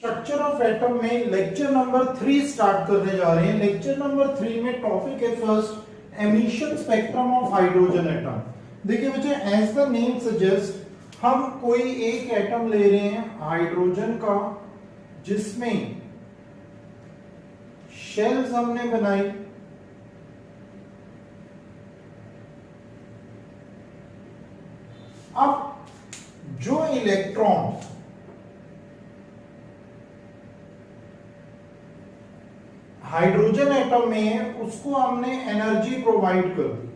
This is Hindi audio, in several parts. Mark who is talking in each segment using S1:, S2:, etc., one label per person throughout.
S1: स्ट्रक्चर ऑफ एटम में लेक्चर नंबर 3 स्टार्ट करने जा रहे हैं। लेक्चर नंबर 3 में टॉपिक है first emission spectrum of hydrogen atom. देखिए बच्चे, एज द नेम सजेस्ट हम कोई एक एटम ले रहे हैं हाइड्रोजन का, जिसमें शेल्स हमने बनाई, अब जो इलेक्ट्रॉन हाइड्रोजन एटम में है उसको हमने एनर्जी प्रोवाइड कर दी।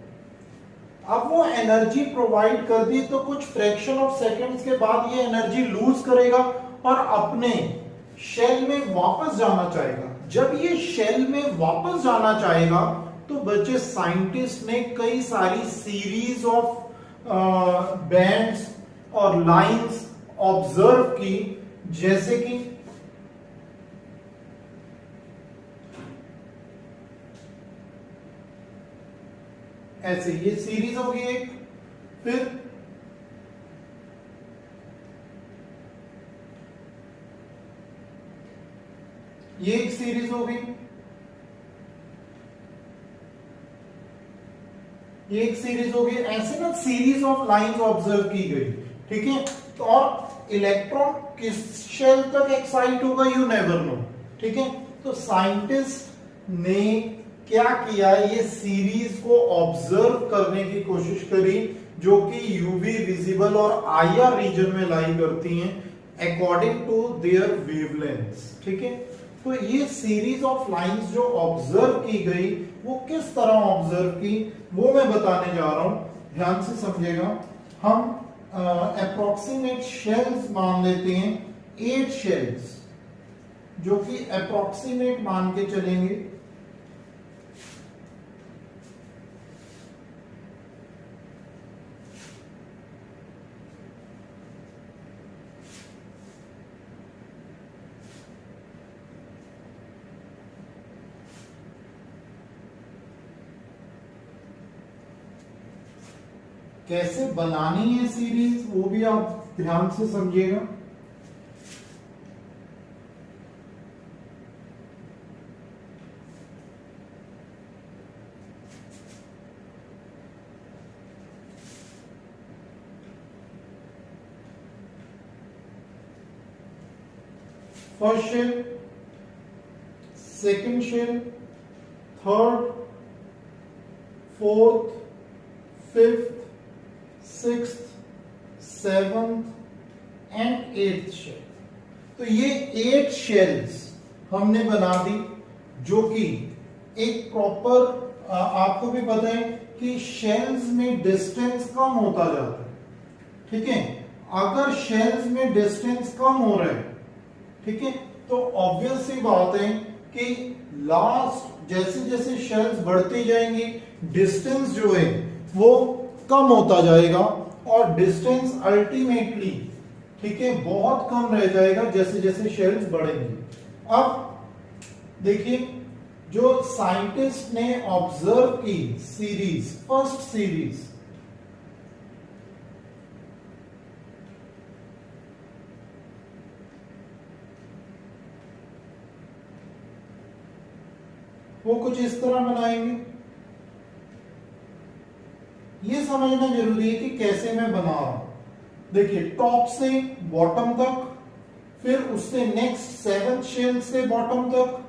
S1: अब वो एनर्जी प्रोवाइड कर दी तो कुछ फ्रैक्शन ऑफ सेकंड्स के बाद ये एनर्जी लूज करेगा और अपने शेल में वापस जाना चाहेगा। जब ये शेल में वापस जाना चाहेगा तो बच्चे साइंटिस्ट ने कई सारी सीरीज ऑफ बैंड्स और लाइंस ऑब्जर्व की, जैसे कि ऐसे ये सीरीज होगी एक, फिर ये एक सीरीज होगी, ये एक सीरीज होगी, ऐसे ना सीरीज ऑफ लाइंस ऑब्जर्व की गई। ठीक है, तो और इलेक्ट्रॉन किस शेल तक एक्साइट होगा यू नेवर नो। ठीक है, तो साइंटिस्ट ने क्या किया, ये सीरीज को ऑब्जर्व करने की कोशिश करी, जो कि यूवी विजिबल और आईआर रीजन में लाई करती हैं अकॉर्डिंग टू देयर वेवलेंथ्स। ठीक है, तो ये सीरीज ऑफ लाइंस जो ऑब्जर्व की गई वो किस तरह ऑब्जर्व की वो मैं बताने जा रहा हूं, ध्यान से समझिएगा। हम अप्रोक्सीमेट शेल्स मान लेते हैं 8 शेल्स, जो कि अप्रोक्सीमेट मान के चलेंगे। कैसे बनानी है सीरीज वो भी आप ध्यान से समझिएगा। First shell, second shell, third, fourth, fifth, sixth, seventh and eighth shell. तो ये 8 शेल्स हमने बना दी, जो कि एक प्रॉपर, आपको भी पता है कि शेल्स में डिस्टेंस कम होता जाता है। ठीक है, अगर शेल्स में डिस्टेंस कम हो रहा है, ठीक है, तो ऑब्वियस सी बात है कि लास्ट जैसे जैसे शेल्स बढ़ती जाएंगी डिस्टेंस जो है वो कम होता जाएगा और डिस्टेंस अल्टीमेटली, ठीक है, बहुत कम रह जाएगा जैसे जैसे शेल्स बढ़ेंगे। अब देखिए, जो साइंटिस्ट ने ऑब्जर्व की सीरीज, फर्स्ट सीरीज, वो कुछ इस तरह बनाएंगे। ये समझना जरूरी है कि कैसे मैं बना रहा हूं। देखिए, टॉप से बॉटम तक, फिर उससे नेक्स्ट 7th शेल से बॉटम तक,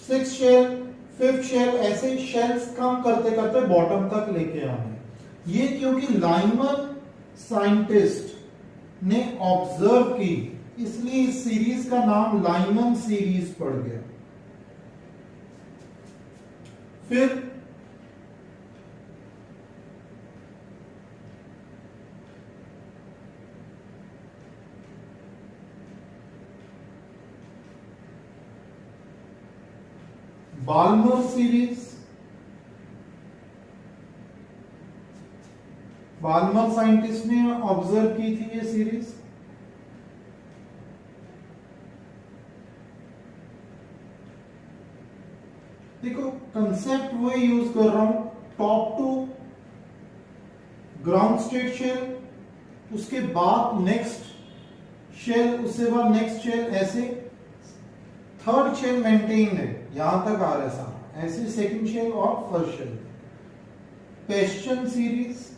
S1: 6th शेल, 5th शेल, ऐसे शेल्स कम करते करते बॉटम तक लेके आने। ये क्योंकि लाइमन साइंटिस्ट ने ऑब्जर्व की, इसलिए इस सीरीज का नाम लाइमन सीरीज पड़ गया। फिर बाल्मर सीरीज, बाल्मर साइंटिस्ट ने ऑब्जर्व की थी ये सीरीज। देखो, कंसेप्ट वही यूज कर रहा हूं, top to ground state shell, उसके बाद नेक्स्ट शेल, उसके बाद नेक्स्ट शेल, ऐसे थर्ड शेल मेंटेन्ड है, यहां तक आ रहा है सारा। ऐसे सेकंड शेल और first shell. Question series,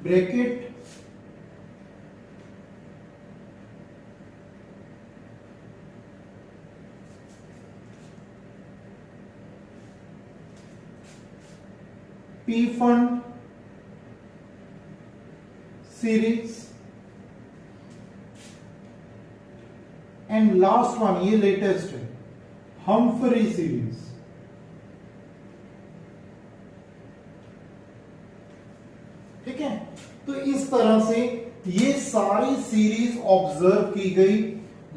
S1: bracket Pfund series and last one, ये लेटेस्ट है, हम्फ्री सीरीज। ठीक है, तो इस तरह से ये सारी सीरीज ऑब्जर्व की गई।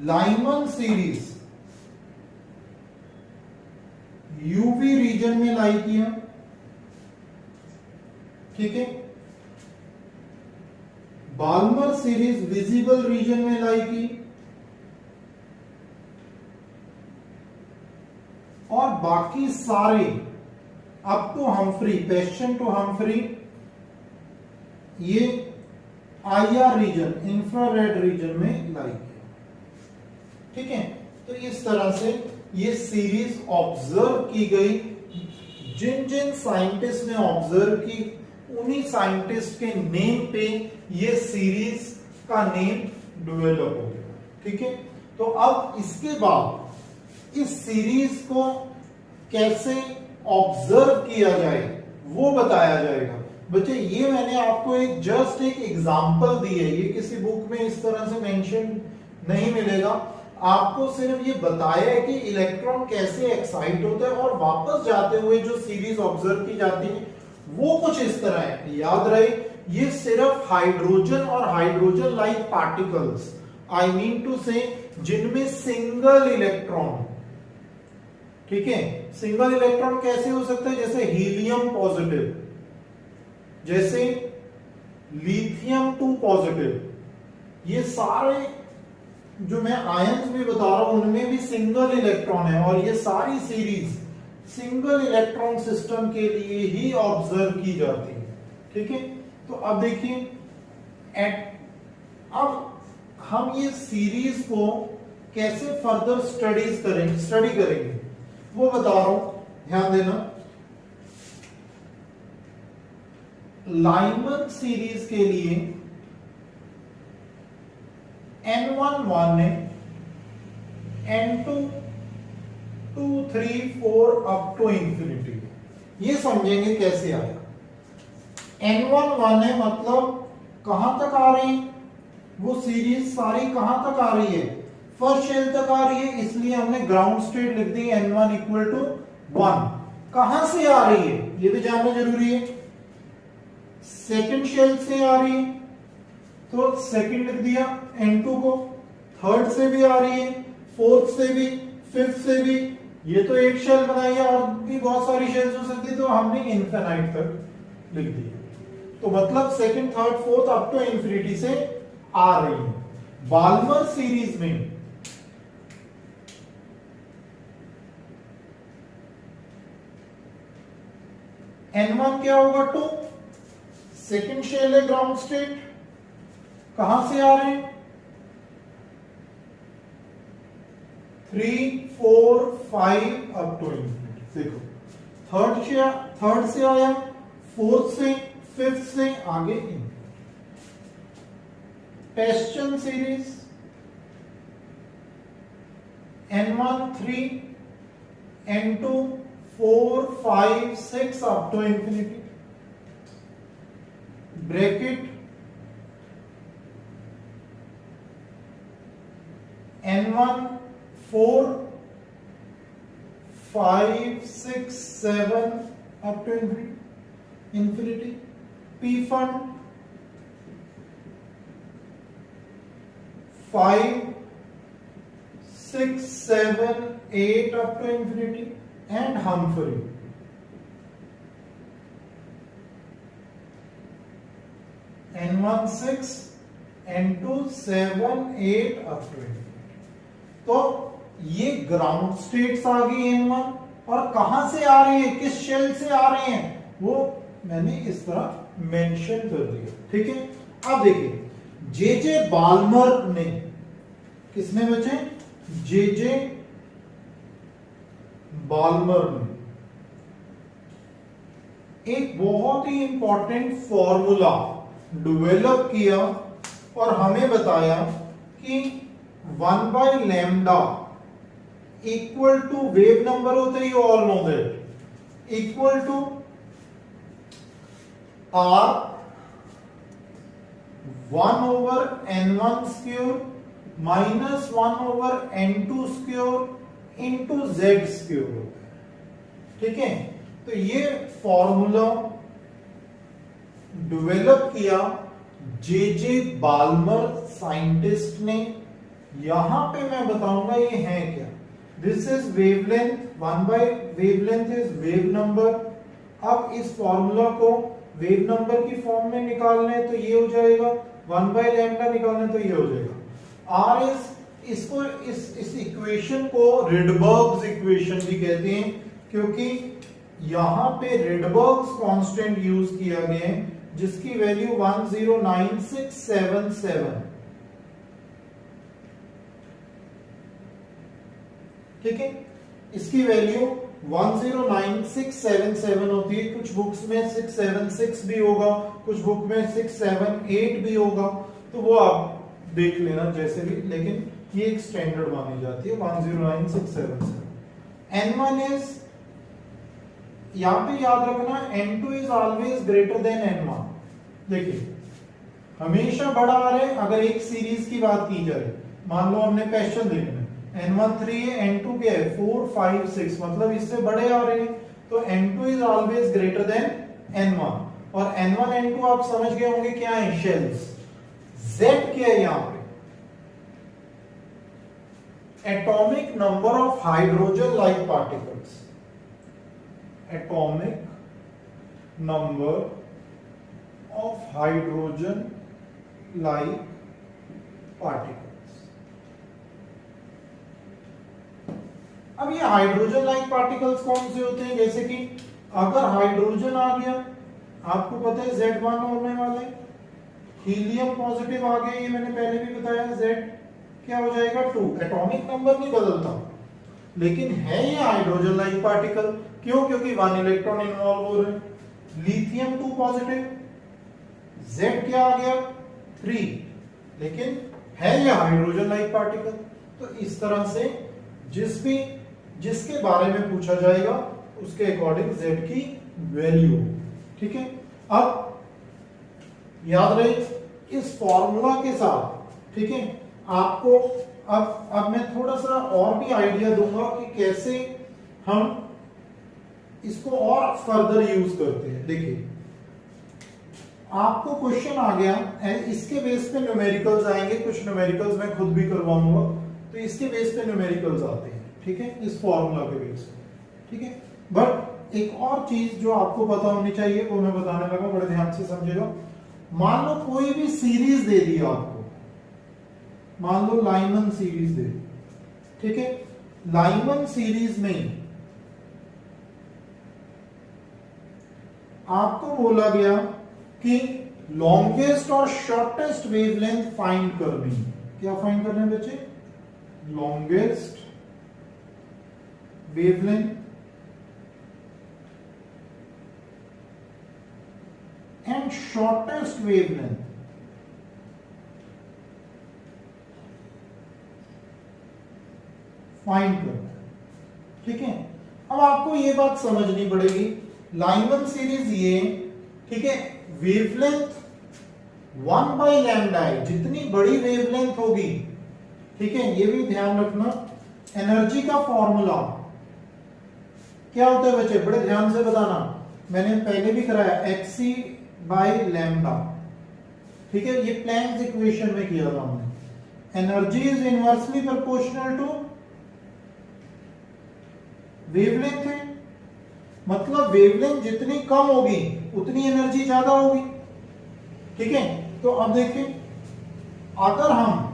S1: लाइमन सीरीज यूवी रीजन में लाई किया। ठीक है, बाल्मर सीरीज विजिबल रीजन में लाई की, और बाकी सारे up to Humphrey, Paschen to Humphrey, ये आईआर रीजन, इंफ्रारेड रीजन में लाई किया। ठीक है, तो इस तरह से ये सीरीज ऑब्जर्व की गई। जिन जिन साइंटिस्ट ने ऑब्जर्व की, उन्हीं साइंटिस्ट के नेम पे ये सीरीज का नेम डेवलप हो गया। ठीक है, तो अब इसके बाद इस सीरीज को कैसे ऑब्जर्व किया जाए वो बताया जाएगा। बच्चे, ये मैंने आपको एक जस्ट एक एग्जांपल दी है, ये किसी बुक में इस तरह से मेंशन नहीं मिलेगा। आपको सिर्फ ये बताया है कि इलेक्ट्रॉन कैसे एक्साइट होता है, और वापस जाते हुए जो सीरीज ऑब्जर्व की जाती है वो कुछ इस तरह है। याद रहे, ये सिर्फ हाइड्रोजन और hydrogen like particles, I mean to say, जिनमें सिंगल इलेक्ट्रॉन। ठीक है, सिंगल इलेक्ट्रॉन कैसे हो सकता है? जैसे हीलियम पॉजिटिव, जैसे लिथियम 2 पॉजिटिव, ये सारे जो मैं आयंस भी बता रहा हूं उनमें भी सिंगल इलेक्ट्रॉन है, और ये सारी सीरीज सिंगल इलेक्ट्रॉन सिस्टम के लिए ही ऑब्जर्व की जाती है। ठीक है, तो अब देखिए, अब हम ये सीरीज को कैसे फर्दर स्टडी करेंगे वो बता रहा हूं, ध्यान देना। लाइमन सीरीज के लिए N1 1 है, N2 2 3 4 अप टू इंफिनिटी। ये समझेंगे कैसे आया। N1 1 है, मतलब कहां तक आ रही है वो सीरीज सारी, कहां तक आ रही है? फर्स्ट शेल तक आ रही है, इसलिए हमने ग्राउंड स्टेट लिख दी N1 इक्वल टू 1। कहां से आ रही है ये भी जानना जरूरी है। सेकंड शेल से आ रही है तो सेकंड लिख दिया N2 को, थर्ड से भी आ रही है, फोर्थ से भी, फिफ्थ से भी। ये तो एक शेल बनाई है, और भी बहुत सारी शेल्स हो सकती, तो हमने इनफिनाइट तक लिख दिया। तो मतलब second, third, fourth up to infinity से आ रही है। बाल्मर सीरीज में N1 क्या होगा? 2। सेकंड शेल है ग्राउंड स्टेट, कहां से आ रहे हैं? 3 4 5 अप टू इंफिनिटी। देखो, थर्ड से आया, फोर्थ से, फिफ्थ से, आगे Paschen series N1 3, N2 4 5 6 up to infinity. Bracket N1 4 5 6 7 up to infinity. P fund 5 6 7 8 up to infinity, and Humphrey N1 6, N2 7 8 up to infinity. तो ये ग्राउंड स्टेट्स आ गई N1, और कहां से आ रही है, किस शेल से आ रहे हैं, वो मैंने इस तरह मेंशन कर दिया। ठीक है, अब देखिए जे बाल्मर ने, किसने बचे, जे बाल्मर ने एक बहुत ही इंपॉर्टेंट फॉर्मूला डेवलप किया और हमें बताया कि 1/λ इक्वल टू, वेव नंबर होते ही all know that, equal to R 1/n1 square minus 1/n2 square into Z square होता है। ठीक है, तो ये फॉर्मूला डेवलप किया जे बाल्मर साइंटिस्ट ने। यहां पे मैं बताऊंगा ये है क्या। दिस इज वेवलेंथ, 1/वेवलेंथ इज वेव नंबर। अब इस फॉर्मूला को वेव नंबर की फॉर्म में निकालना है तो ये हो जाएगा, 1/λ निकालना है तो ये हो जाएगा। आर इज, इसको इस इक्वेशन को रिडबर्ग्स इक्वेशन भी कहते हैं, क्योंकि यहां पे रिडबर्ग्स कांस्टेंट यूज किया गया है जिसकी वैल्यू 109677। ठीक है, इसकी वैल्यू 109677 होती है। कुछ बुक्स में 676 भी होगा, कुछ बुक में 678 भी होगा, तो वो आप देख लेना जैसे भी, लेकिन ये एक स्टैंडर्ड मानी जाती है 109677। N1 इज, यहां पे याद रखना N2 is always greater than N1। देखिए हमेशा बड़ा आ रहा है। अगर एक सीरीज की बात की जाए, मान लो हमने क्वेश्चन देखना है, N1 3 है, N2 क्या है 4 5 6, मतलब इससे बड़े आ रहे हैं, तो N2 is always greater than N1। और N1 N2 आप समझ गए होंगे क्या है, शेल्स। Z क्या है यहां पे, atomic number of hydrogen like particles, atomic number of hydrogen like particles. अब ये हाइड्रोजन लाइक पार्टिकल्स कौन से होते हैं, जैसे कि अगर हाइड्रोजन आ गया, आपको पता है Z1 होने वाले, हीलियम पॉजिटिव आ गया, ये मैंने पहले भी बताया, Z क्या हो जाएगा 2। एटॉमिक नंबर नहीं बदलता, लेकिन है ये हाइड्रोजन लाइक पार्टिकल। क्यों, क्योंकि 1 इलेक्ट्रॉन इन्वॉल्व हो रहे हैं। लिथियम 2 पॉजिटिव, Z क्या आ गया 3, लेकिन है ये हाइड्रोजन लाइक पार्टिकल। तो इस तरह से जिसके बारे में पूछा जाएगा उसके अकॉर्डिंग Z की वैल्यू। ठीक है, अब याद रहे इस फॉर्मूला के साथ। ठीक है, आपको अब मैं थोड़ा सा और भी आइडिया दूंगा कि कैसे हम इसको और फर्दर यूज करते हैं। देखिए आपको क्वेश्चन आ गया, इसके बेस पे न्यूमेरिकल्स आएंगे, कुछ न्यूमेरिकल्स मैं खुद भी करवाऊंगा, तो इसके बेस पे न्यूमेरिकल्स आते हैं। ठीक है, इस फॉर्मूला के बेस पे। ठीक है, बट एक और चीज जो आपको पता होनी चाहिए वो मैं बताने लगा, बड़े ध्यान से समझेगा। मान लो कोई भी सीरीज दे दी आपको, मान लो लाइमन सीरीज दे दी। ठीक है, लाइमन सीरीज में आपको बोला गया कि लॉन्गेस्ट और शॉर्टेस्ट वेवलेंथ फाइंड करनी। क्या फाइंड करना है बच्चे, longest wavelength and shortest wavelength find करना है। ठीक है, अब आपको ये बात समझनी पड़ेगी, लाइमन सीरीज ये, ठीक है, वेवलेंथ 1/λ है, जितनी बड़ी वेवलेंथ होगी। ठीक है, ये भी ध्यान रखना। एनर्जी का फॉर्मूला क्या होता है बच्चे, बड़े ध्यान से बताना, मैंने पहले भी कराया, hc/λ। ठीक है, ये प्लैंक्स इक्वेशन में किया था हमने। Energy is inversely proportional to wavelength है, मतलब वेवलेंथ जितनी कम होगी उतनी एनर्जी ज्यादा होगी। ठीक है, तो अब देखिए, अगर हम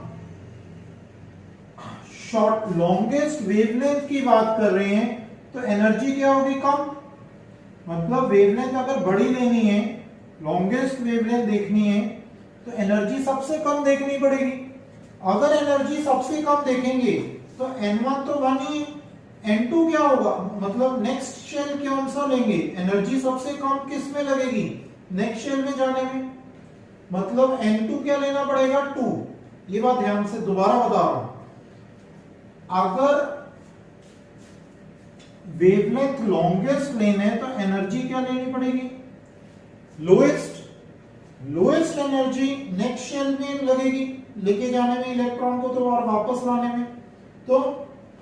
S1: शॉर्ट लॉन्गेस्ट वेवलेंथ की बात कर रहे हैं तो एनर्जी क्या होगी, कम। मतलब वेवलेंथ अगर बड़ी लेनी है, लॉन्गेस्ट वेवलेंथ देखनी है तो एनर्जी सबसे कम देखनी पड़ेगी। अगर एनर्जी सबसे कम देखेंगे तो n1 तो 1 ही है, n2 क्या होगा, मतलब नेक्स्ट शेल कौन सा लेंगे, एनर्जी सबसे कम किस में लगेगी, नेक्स्ट शेल में जाने में, मतलब n2 क्या लेना पड़ेगा, 2। ये बात ध्यान से दोबारा बता रहा हूं, अगर वेवलेंथ लॉन्गेस्ट लेना है तो एनर्जी क्या लेनी पड़ेगी, lowest. Lowest energy next shell में लगेगी, लेके जाने में इलेक्ट्रॉन को तो और वापस लाने में। तो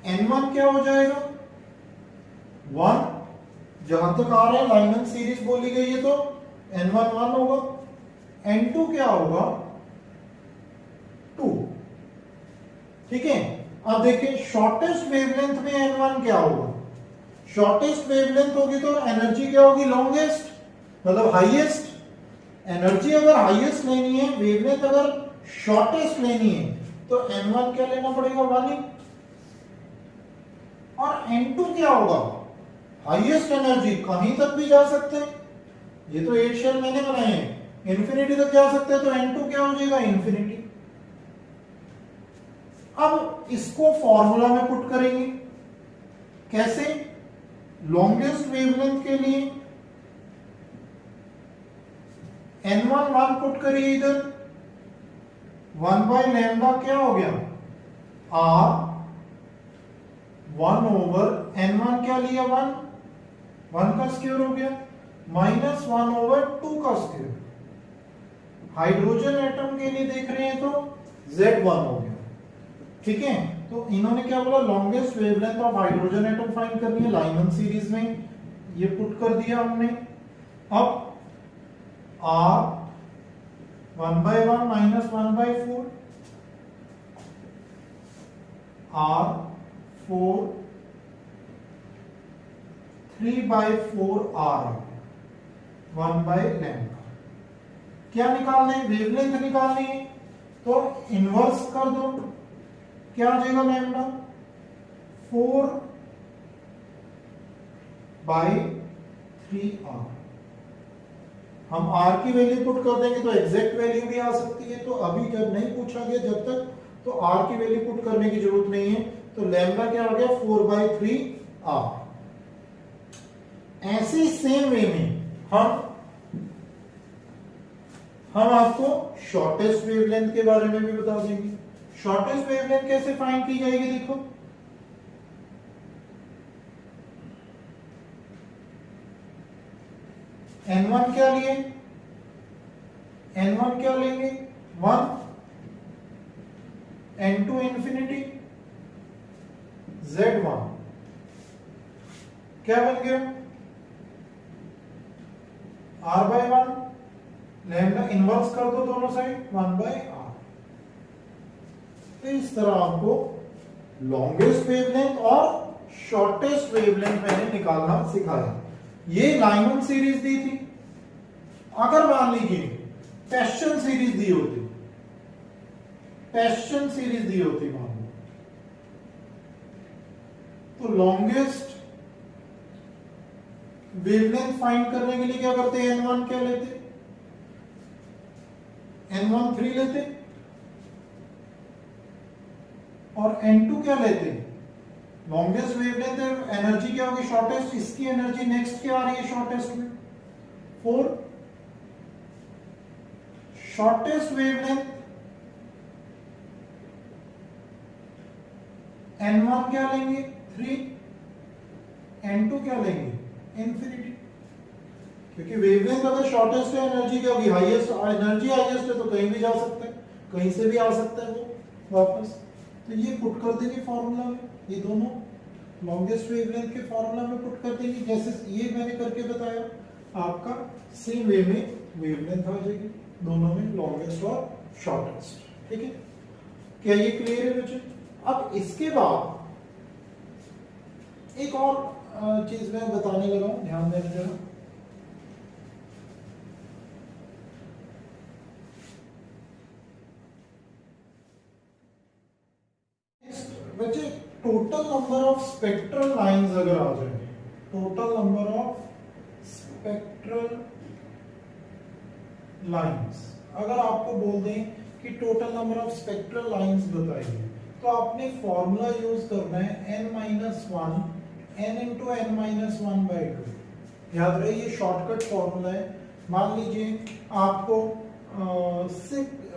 S1: n1 क्या हो जाएगा, 1, जहां तक आ रहा है लाइमन सीरीज बोली गई है तो n1 1 होगा, n2 क्या होगा, 2। ठीक है, अब देखिए शॉर्टेस्ट वेवलेंथ में n1 क्या होगा, शॉर्टेस्ट वेवलेंथ होगी तो एनर्जी क्या होगी, लॉन्गेस्ट, मतलब हाईएस्ट। एनर्जी अगर हाईएस्ट लेनी है, वेवलेंथ अगर शॉर्टेस्ट लेनी है तो n1 क्या लेना पड़ेगा, 1 ही। और n2 क्या होगा, हाईएस्ट एनर्जी, कहीं तक भी जा सकते हैं, ये तो 8 शेल मैंने बनाए हैं, इंफिनिटी तक जा सकते हैं, तो n2 क्या हो जाएगा, इंफिनिटी। अब इसको फॉर्मूला में पुट करेंगे, कैसे, लॉन्गेस्ट वेवलेंथ के लिए n1 1 पुट करिए इधर, 1 बाय लैम्डा क्या हो गया, r 1 ओवर n1 क्या लिया, 1 का स्क्वायर हो गया, माइनस 1 ओवर 2 का स्क्वायर। हाइड्रोजन एटम के लिए देख रहे हैं तो Z1 हो गया। ठीक है, तो इन्होंने क्या बोला, longest wavelength of hydrogen atom find करनी है लाइमन सीरीज में, ये पुट कर दिया हमने। अब r 1 by 1 minus 1 by 4, r 4 3 by 4 r 1 by lambda. क्या निकालना है, वेवलेंथ निकालनी है, तो इनवर्स कर दो, क्या आ जाएगा, लैम्डा 4 बाय 3r। हम r की वैल्यू पुट कर देंगे तो एग्जैक्ट वैल्यू भी आ सकती है, तो अभी जब नहीं पूछा गया जब तक, तो r की वैल्यू पुट करने की जरूरत नहीं है, तो लैम्डा क्या हो गया, 4 बाय 3r। ऐसे सेम वे में हम आपको शॉर्टेस्ट वेवलेंथ के बारे में भी बता देंगे। शॉर्टेस्ट वेवलेंथ कैसे फाइंड की जाएगी, देखो, n1 क्या लिए, n1 क्या लेंगे, 1, n2 इंफिनिटी, Z1 क्या बन गया, r बाय 1, लैम्डा इनवर्स कर दो दोनों साइड, 1 बाय r। तो इस तरह आपको लॉन्गेस्ट वेवलेंथ और शॉर्टेस्ट वेवलेंथ मैंने निकालना सिखाया। ये लाइमन सीरीज दी थी, अगर मान लीजिए पेस्चन सीरीज दी होती, पेस्चन सीरीज दी होती मान लो, तो लॉन्गेस्ट वेवलेंथ फाइंड करने के लिए क्या करते, n1 क्या लेते, n1 3 लेते, और n2 क्या लेते, लॉन्गेस्ट वेवलेंथ है, एनर्जी क्या होगी, शॉर्टेस्ट, इसकी एनर्जी नेक्स्ट क्या आ रही है, शॉर्टेस्ट में 4। शॉर्टेस्ट वेवलेंथ n1 क्या लेंगे, 3, n2 क्या लेंगे, इंफिनिटी। क्योंकि वेवलेंथ अगर शॉर्टेस्ट है, एनर्जी क्या होगी, हाईएस्ट, एनर्जी हाईएस्ट है तो कहीं भी जा सकता है, कहीं से भी आ सकता है वो वापस। तो ये पुट कर देंगे फॉर्मूला में, ये दोनों लॉन्गेस्ट वेवलेंथ के फॉर्मूला में पुट कर देंगे, जैसे ये मैंने करके बताया, आपका सेम वे में वेवलेंथ आ जाएगी दोनों में, लॉन्गेस्ट और शॉर्टेस्ट। ठीक है, क्या ये क्लियर है बच्चे? अब इसके बाद एक और चीज मैं बताने लगा हूं, ध्यान देना जरा। बच्चे total number of spectral lines अगर आ जाए, total number of spectral lines अगर आपको बोल दें कि total number of spectral lines बताइए, तो आपने फॉर्मूला यूज करना है n-1 n इंटू n-1/2। याद रहे ये शॉर्टकट फॉर्मूला है। मान लीजिए आपको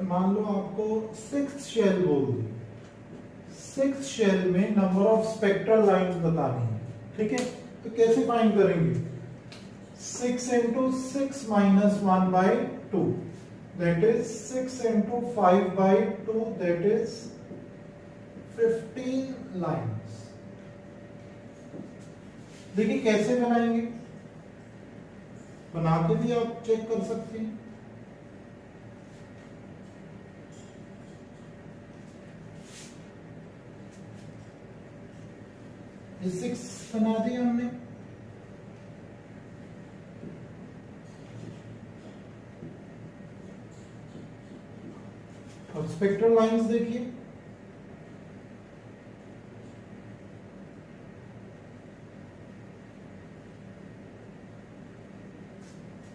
S1: मान लो आपको 6 शेल बोल दी, 6 शेल में नंबर ऑफ स्पेक्ट्रल लाइंस बतानी है, ठीक है। तो कैसे फाइंड करेंगे? 6 into 6 minus 1/2 that is 6 into 5/2 that is 15 lines। देखिए कैसे बनाएंगे, बना के भी आप चेक कर सकते हैं। ये 6 बना दिया हमने, अब स्पेक्ट्रल लाइंस देखिए,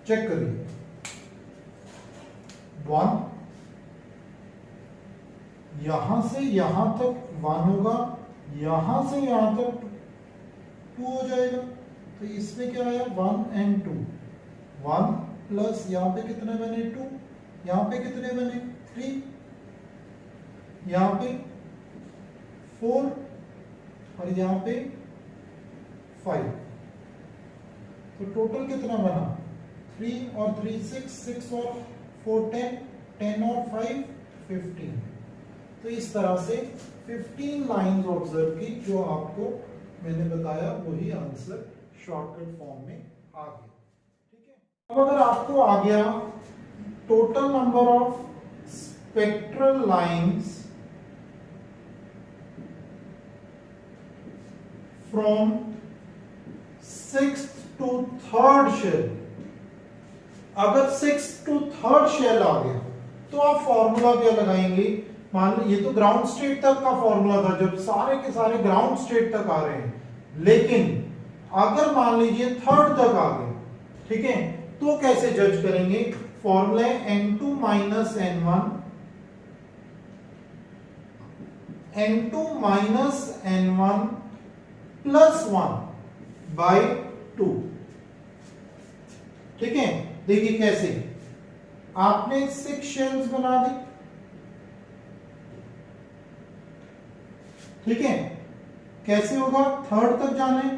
S1: चेक करिए। 1 यहां से यहां तक 1 होगा, यहां से यहां तक 2 हो जाएगा। तो इसमें क्या आया? 1 and 2। 1 प्लस यहां पे कितने बने? 2। यहां पे कितने बने? 3। यहां पे 4 और यहां पे 5। तो टोटल कितना बना? 3 और 3 6, 6 और 4 10, 10 और 5 15। तो इस तरह से 15 लाइंस ऑब्जर्व की, जो आपको मैंने बताया वही आंसर शॉर्टकट फॉर्म में आ गया, ठीक है। अब अगर आपको आ गया total number of spectral lines from 6th to 3rd shell, अगर 6th to 3rd शेल आ गया तो आप फॉर्मूला क्या लगाएंगे? मान लो ये तो ग्राउंड स्टेट तक का फॉर्मूला था, जब सारे के सारे ग्राउंड स्टेट तक आ रहे हैं, लेकिन अगर मान लीजिए 3rd तक आ गए, ठीक है, तो कैसे जज करेंगे? Formula n2 minus n1, n2 minus n1 plus 1/2, ठीक है। देखिए कैसे, आपने 6 शेल्स बना दी, ठीक है। कैसे होगा? 3rd तक जाना है,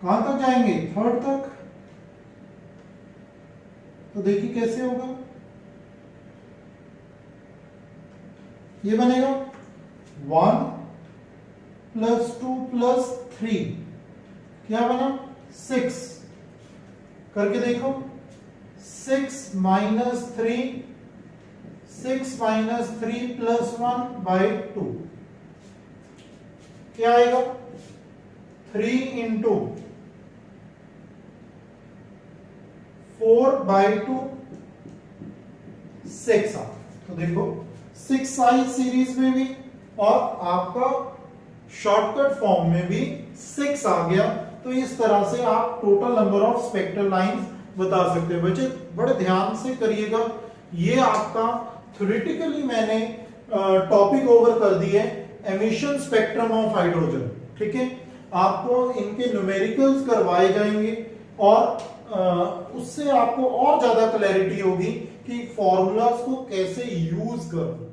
S1: कहां तक जाएंगे? 3rd तक। तो देखिए कैसे होगा, ये बनेगा 1 प्लस 2 प्लस 3, क्या बना? 6। करके देखो, 6 माइनस 3, 6 माइनस 3 प्लस 1/2, क्या आएगा? 3 इंटू 4/2 6 आ। तो देखो 6 साइज सीरीज में भी और आपका शॉर्टकट फॉर्म में भी 6 आ गया। तो इस तरह से आप total number of spectral lines बता सकते हैं। बच्चे बड़े ध्यान से करिएगा, ये आपका थ्योरेटिकली मैंने टॉपिक ओवर कर दिए एमिशन स्पेक्ट्रम ऑफ हाइड्रोजन, ठीक है। आपको इनके न्यूमेरिकल्स करवाए जाएंगे और उससे आपको और ज्यादा क्लैरिटी होगी कि फॉर्मूलाज को कैसे यूज करना।